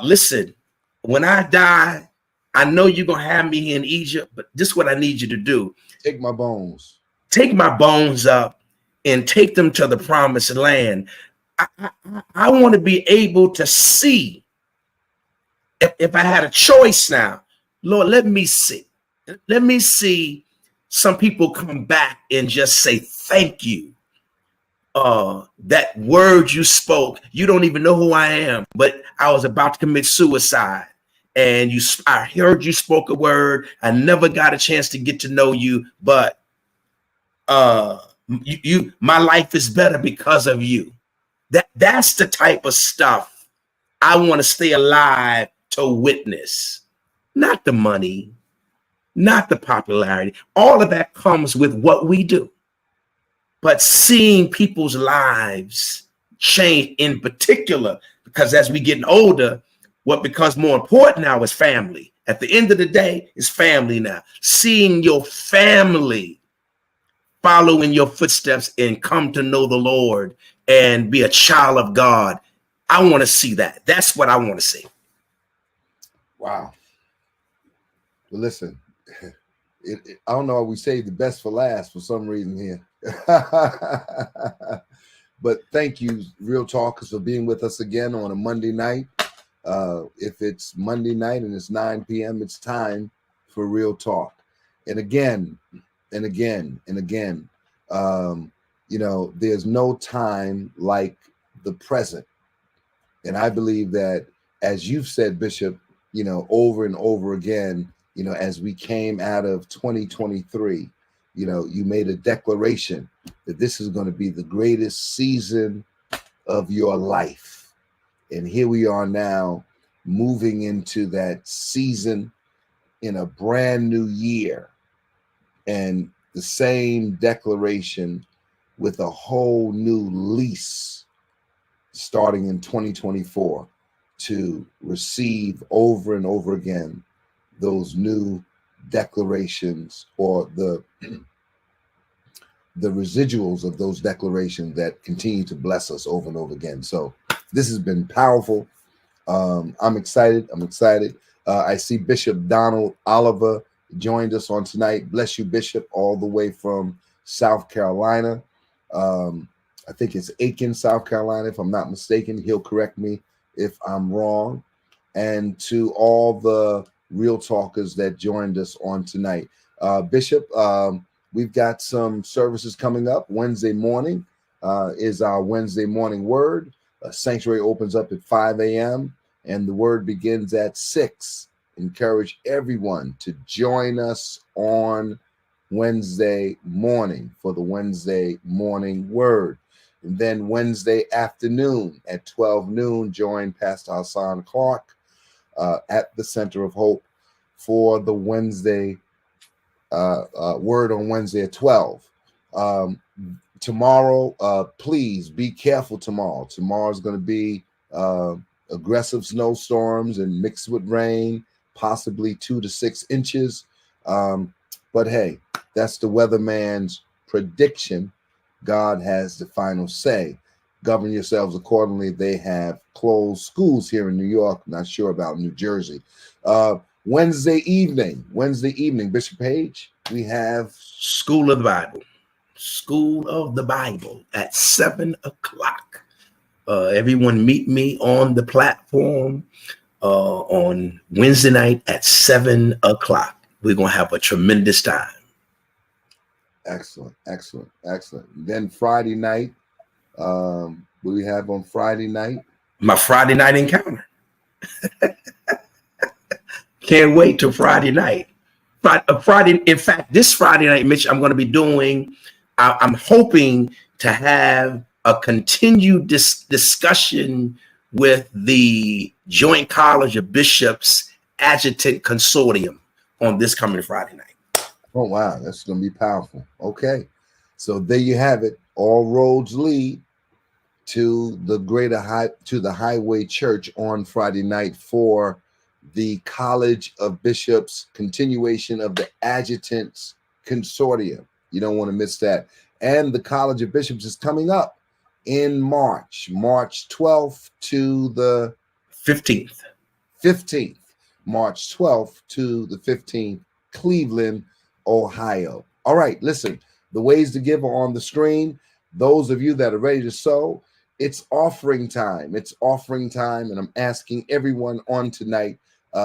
listen, when I die, I know you're going to have me in Egypt, but this is what I need you to do. Take my bones. Take my bones up and take them to the promised land. I want to be able to see. If I had a choice now, Lord, let me see. Let me see some people come back and just say, thank you. That word you spoke, you don't even know who I am, but I was about to commit suicide. And I heard you spoke a word. I never got a chance to get to know you, but my life is better because of you. That's the type of stuff I want to stay alive to witness. Not the money, not the popularity. All of that comes with what we do. But seeing people's lives change in particular, because as we get older, what becomes more important now is family. At the end of the day, it's family now. Seeing your family follow in your footsteps and come to know the Lord and be a child of God. I want to see that. That's what I want to see. Wow. Well, listen, I don't know why we say the best for last for some reason here. But thank you, Real Talkers, for being with us again on a Monday night. If it's Monday night and it's 9 p.m., it's time for Real Talk. And again, there's no time like the present. And I believe that, as you've said, Bishop, over and over again, as we came out of 2023, you made a declaration that this is going to be the greatest season of your life. And here we are now moving into that season in a brand new year. And the same declaration with a whole new lease starting in 2024 to receive over and over again those new declarations or the residuals of those declarations that continue to bless us over and over again. So this has been powerful. I'm excited. I see Bishop Donald Oliver joined us on tonight. Bless you, Bishop, all the way from South Carolina. I think it's Aiken, South Carolina, if I'm not mistaken. He'll correct me if I'm wrong. And to all the Real Talkers that joined us on tonight. Bishop, we've got some services coming up. Wednesday morning is our Wednesday morning word. Sanctuary opens up at 5 a.m. and the word begins at 6. Encourage everyone to join us on Wednesday morning for the Wednesday morning word. And then Wednesday afternoon at 12 noon, join Pastor Hassan Clark at the Center of Hope for the Wednesday word on Wednesday at 12. Tomorrow, please be careful tomorrow. Tomorrow's going to be aggressive snowstorms and mixed with rain, possibly 2 to 6 inches. But hey, that's the weatherman's prediction. God has the final say. Govern yourselves accordingly. They have closed schools here in New York. Not sure about New Jersey. Wednesday evening, Bishop Page, we have School of the Bible at 7 o'clock. Everyone meet me on the platform on Wednesday night at 7 o'clock. We're going to have a tremendous time. Excellent, excellent, excellent. Then Friday night, what do we have on Friday night? My Friday night encounter. Can't wait till Friday night. Friday, in fact, this Friday night, Mitch, I'm going to be doing, I'm hoping to have a continued discussion with the Joint College of Bishops Adjutant Consortium on this coming Friday night. Oh, wow. That's going to be powerful. Okay. So there you have it. All roads lead to the Highway Church on Friday night for the College of Bishops continuation of the Adjutants Consortium. You don't want to miss that. And the College of Bishops is coming up in March 12th to the 15th. March 12th to the 15th, Cleveland, Ohio. All right, listen, the ways to give are on the screen. Those of you that are ready to sow, it's offering time. It's offering time, and I'm asking everyone on tonight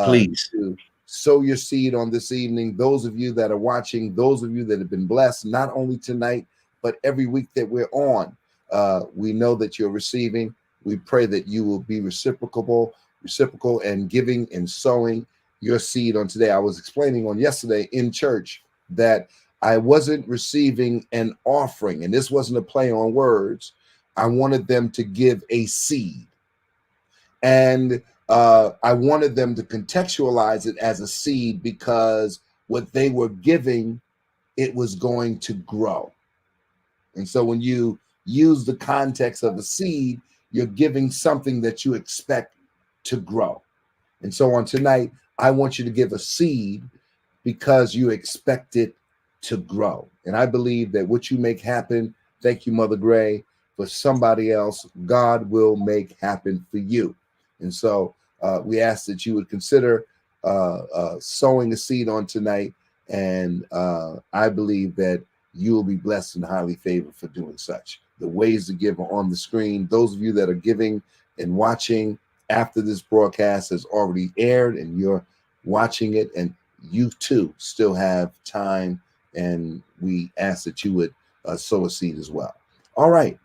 please to sow your seed on this evening. Those of you that are watching, those of you that have been blessed, not only tonight, but every week that we're on, we know that you're receiving. We pray that you will be reciprocal and giving and sowing your seed on today. I was explaining on yesterday in church that I wasn't receiving an offering, and this wasn't a play on words. I wanted them to give a seed, and I wanted them to contextualize it as a seed because what they were giving, it was going to grow. And so when you use the context of a seed, you're giving something that you expect to grow. And so on tonight, I want you to give a seed because you expect it to grow. And I believe that what you make happen, thank you, Mother Gray, for somebody else, God will make happen for you. And so we ask that you would consider sowing a seed on tonight. And I believe that you will be blessed and highly favored for doing such. The ways to give are on the screen. Those of you that are giving and watching after this broadcast has already aired and you're watching it, and you too still have time, and we ask that you would sow a seed as well. All right.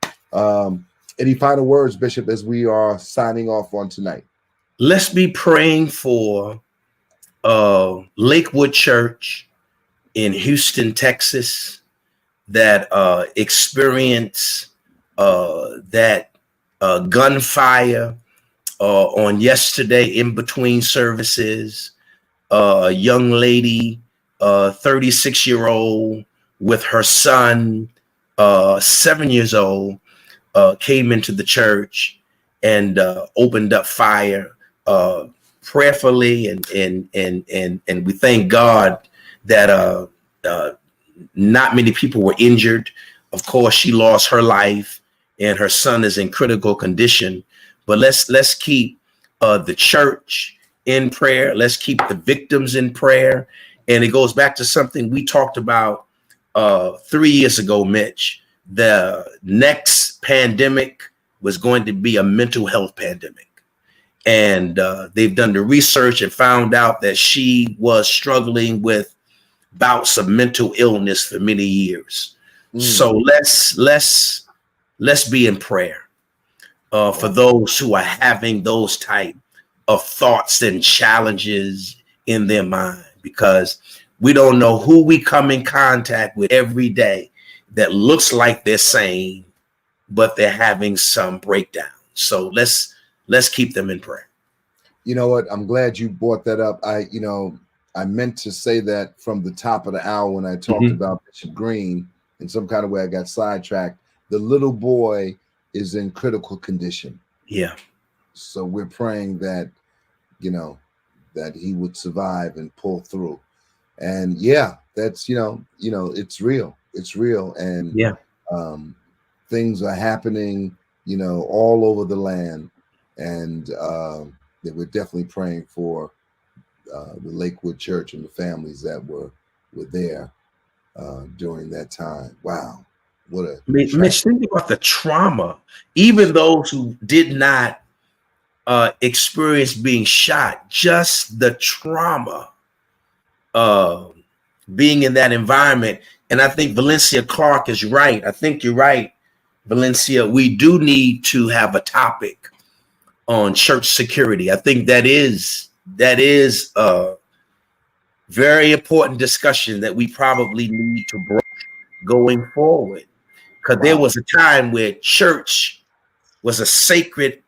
Any final words, Bishop, as we are signing off on tonight? Let's be praying for Lakewood Church in Houston, Texas, that experience that gunfire on yesterday in between services. A young lady, 36-year-old, with her son, 7 years old, came into the church and opened up fire prayerfully, and we thank God that not many people were injured. Of course, she lost her life, and her son is in critical condition. But let's keep the church in prayer. Let's keep the victims in prayer. And it goes back to something we talked about 3 years ago, Mitch. The next pandemic was going to be a mental health pandemic. And they've done the research and found out that she was struggling with bouts of mental illness for many years. So let's be in prayer for those who are having those type of thoughts and challenges in their mind, because we don't know who we come in contact with every day that looks like they're sane, but they're having some breakdown. So let's keep them in prayer. You know what? I'm glad you brought that up. I meant to say that from the top of the hour when I talked about Bishop Green. In some kind of way, I got sidetracked. The little boy is in critical condition. Yeah. So we're praying that, that he would survive and pull through. And yeah, that's, it's real. It's real. And yeah, things are happening, all over the land. And that we're definitely praying for the Lakewood Church and the families that were there during that time. Wow. What a Mitch, think about the trauma. Even those who did not experience being shot, just the trauma being in that environment. And I think Valencia Clark is right. I think you're right, Valencia. We do need to have a topic on church security. I think that is a very important discussion that we probably need to broach going forward. Because there was a time where church was a sacred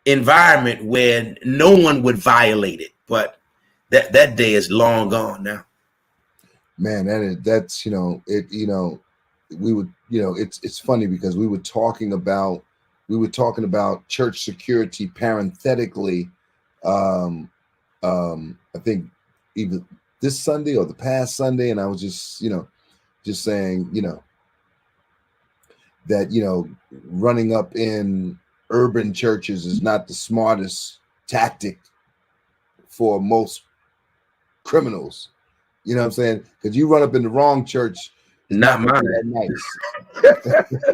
environment where no one would violate it. But that day is long gone now. Man, that's we would, it's funny because we were talking about church security parenthetically. I think either this Sunday or the past Sunday, and I was just saying, that running up in urban churches is not the smartest tactic for most criminals. You know what I'm saying? Because you run up in the wrong church, not mine. Nice.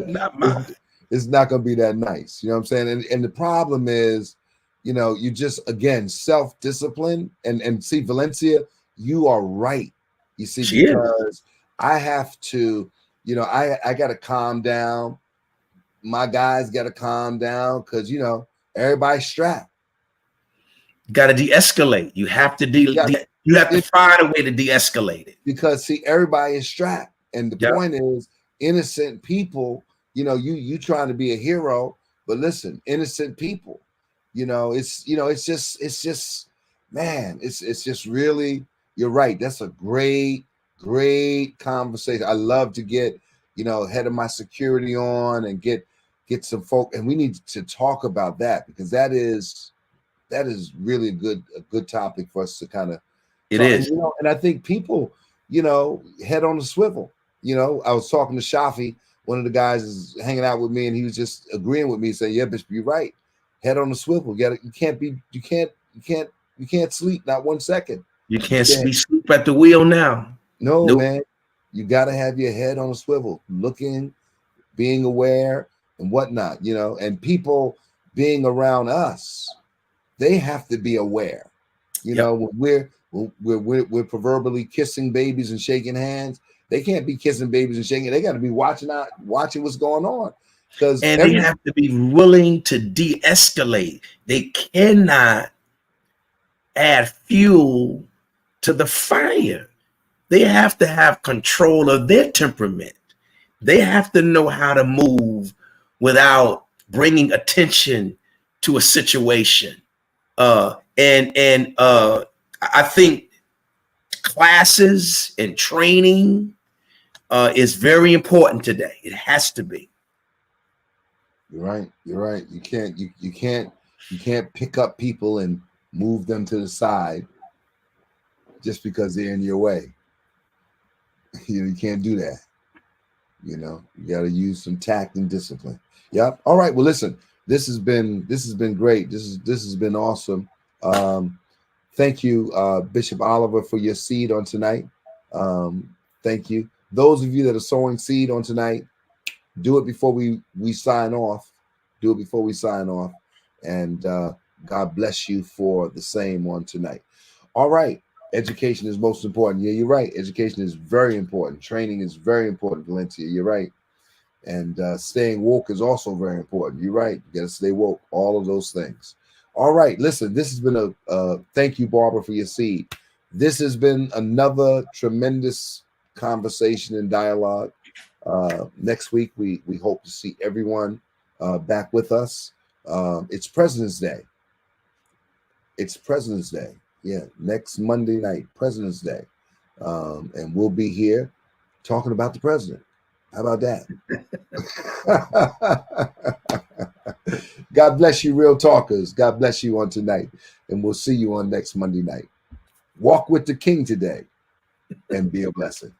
Not mine. It's not going to be that nice. You know what I'm saying? And the problem is, you just, again, self-discipline and see, Valencia, you are right. You see, because I have to, I got to calm down. My guys got to calm down because, everybody's strapped. Got to de-escalate. You have to you have to find a way to de-escalate it. Because see, everybody is strapped. And the point is, innocent people, you trying to be a hero, but listen, innocent people, it's just, man, it's just really, you're right. That's a great conversation. I love to get, head of my security on and get some folk, and we need to talk about that because that is really a good topic for us to kind of. It is, and I think people, head on the swivel. I was talking to Shafi, one of the guys is hanging out with me, and he was just agreeing with me, saying, "Yeah, Bishop, you're right. Head on the swivel. You can't sleep not 1 second. You can't sleep at the wheel now. No, nope. Man. You got to have your head on a swivel, looking, being aware, and whatnot. And people being around us, they have to be aware. When we're proverbially kissing babies and shaking hands, they can't be kissing babies and shaking. They got to be watching what's going on. And they have to be willing to de-escalate. They cannot add fuel to the fire. They have to have control of their temperament. They have to know how to move without bringing attention to a situation. I think classes and training is very important today. It has to be. You're right. You can't pick up people and move them to the side just because they're in your way. You can't do that. You got to use some tact and discipline. Yep. All right. Well, listen, this has been great. This has been awesome. Thank you, Bishop Oliver, for your seed on tonight. Thank you. Those of you that are sowing seed on tonight, do it before we sign off. Do it before we sign off. And God bless you for the same on tonight. All right. Education is most important. Yeah, you're right. Education is very important. Training is very important, Valencia. You're right. And staying woke is also very important. You're right. You got to stay woke. All of those things. All right. Listen, this has been thank you, Barbara, for your seed. This has been another tremendous conversation and dialogue. Next week, we hope to see everyone back with us. It's President's Day. It's President's Day. Yeah, next Monday night, President's Day. And we'll be here talking about the president. How about that? God bless you, real talkers. God bless you on tonight. And we'll see you on next Monday night. Walk with the King today and be a blessing.